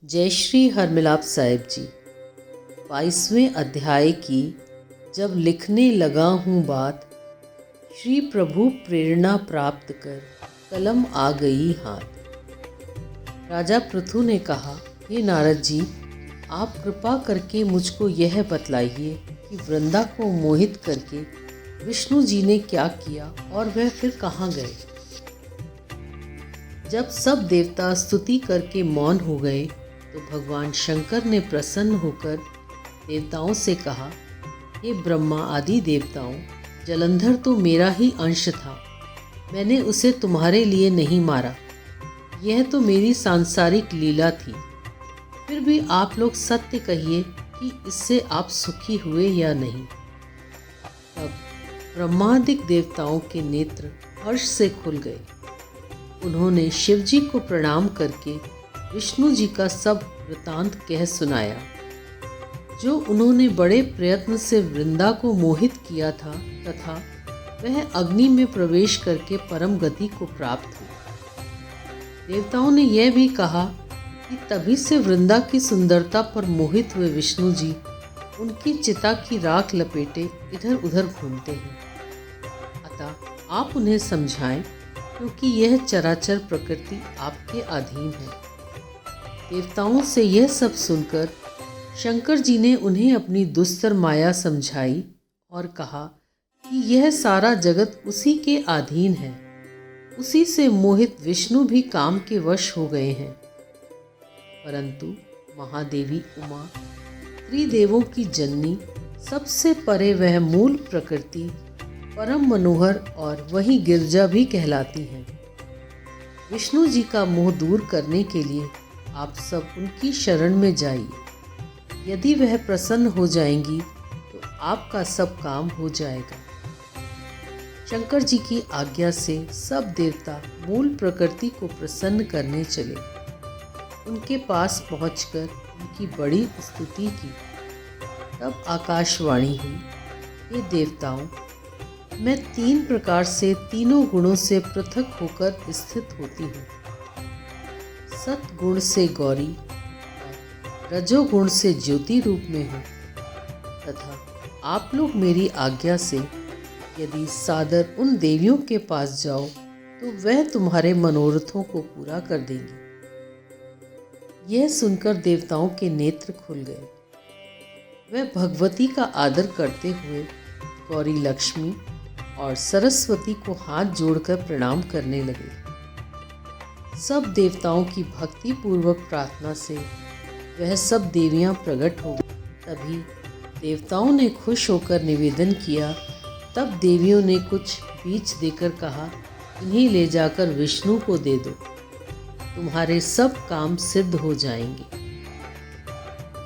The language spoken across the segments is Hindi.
जय श्री हरमिलाप साहिब जी। 22वें अध्याय की जब लिखने लगा हूँ बात, श्री प्रभु प्रेरणा प्राप्त कर कलम आ गई हाथ। राजा पृथु ने कहा, हे नारद जी, आप कृपा करके मुझको यह बतलाइए कि वृंदा को मोहित करके विष्णु जी ने क्या किया और वह फिर कहाँ गए। जब सब देवता स्तुति करके मौन हो गए तो भगवान शंकर ने प्रसन्न होकर देवताओं से कहा, हे ब्रह्मा आदि देवताओं, जलंधर तो मेरा ही अंश था, मैंने उसे तुम्हारे लिए नहीं मारा, यह तो मेरी सांसारिक लीला थी। फिर भी आप लोग सत्य कहिए कि इससे आप सुखी हुए या नहीं। तब ब्रह्मादिक देवताओं के नेत्र हर्ष से खुल गए। उन्होंने शिव जी को प्रणाम करके विष्णु जी का सब वृतांत कह सुनाया, जो उन्होंने बड़े प्रयत्न से वृंदा को मोहित किया था तथा वह अग्नि में प्रवेश करके परम गति को प्राप्त हुई। देवताओं ने यह भी कहा कि तभी से वृंदा की सुंदरता पर मोहित हुए विष्णु जी उनकी चिता की राख लपेटे इधर उधर घूमते हैं। अतः आप उन्हें समझाएं, क्योंकि यह चराचर प्रकृति आपके अधीन है। देवताओं से यह सब सुनकर शंकर जी ने उन्हें अपनी दुस्तर माया समझाई और कहा कि यह सारा जगत उसी के अधीन है। उसी से मोहित विष्णु भी काम के वश हो गए हैं। परंतु महादेवी उमा, त्रिदेवों की जननी, सबसे परे वह मूल प्रकृति परम मनोहर और वही गिरजा भी कहलाती हैं। विष्णु जी का मोह दूर करने के लिए आप सब उनकी शरण में जाइए। यदि वह प्रसन्न हो जाएंगी तो आपका सब काम हो जाएगा। शंकर जी की आज्ञा से सब देवता मूल प्रकृति को प्रसन्न करने चले। उनके पास पहुंचकर उनकी बड़ी स्तुति की। तब आकाशवाणी हुई, हे देवताओं, मैं 3 प्रकार से तीनों गुणों से पृथक होकर स्थित होती हूँ। सतगुण से गौरी और रजोगुण से ज्योति रूप में हूँ तथा आप लोग मेरी आज्ञा से यदि सादर उन देवियों के पास जाओ तो वह तुम्हारे मनोरथों को पूरा कर देंगी। यह सुनकर देवताओं के नेत्र खुल गए। वह भगवती का आदर करते हुए गौरी लक्ष्मी और सरस्वती को हाथ जोड़कर प्रणाम करने लगे। सब देवताओं की भक्ति पूर्वक प्रार्थना से वह सब देवियां प्रकट हो गई। तभी देवताओं ने खुश होकर निवेदन किया। तब देवियों ने कुछ बीज देकर कहा, इन्हें ले जाकर विष्णु को दे दो, तुम्हारे सब काम सिद्ध हो जाएंगे।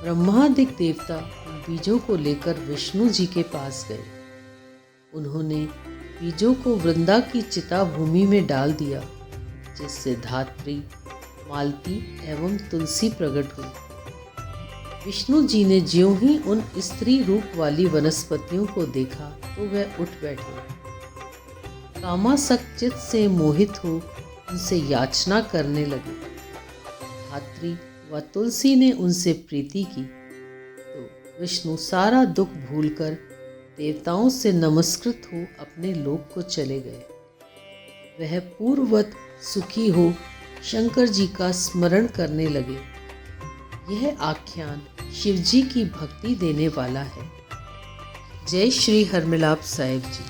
ब्रह्मादिक देवता उन बीजों को लेकर विष्णु जी के पास गए। उन्होंने बीजों को वृंदा की चिता भूमि में डाल दिया, जिससे धात्री, मालती एवं तुलसी प्रकट हुई। विष्णु जी ने ज्यों ही उन स्त्री रूप वाली वनस्पतियों को देखा तो वह उठ बैठे। कामासक्त चित्त से मोहित हो उनसे याचना करने लगे। धात्री व तुलसी ने उनसे प्रीति की तो विष्णु सारा दुख भूलकर देवताओं से नमस्कृत हो अपने लोक को चले गए। वह पूर्ववत सुखी हो शंकर जी का स्मरण करने लगे। यह आख्यान शिव जी की भक्ति देने वाला है। जय श्री हरमिलाप साहिब जी।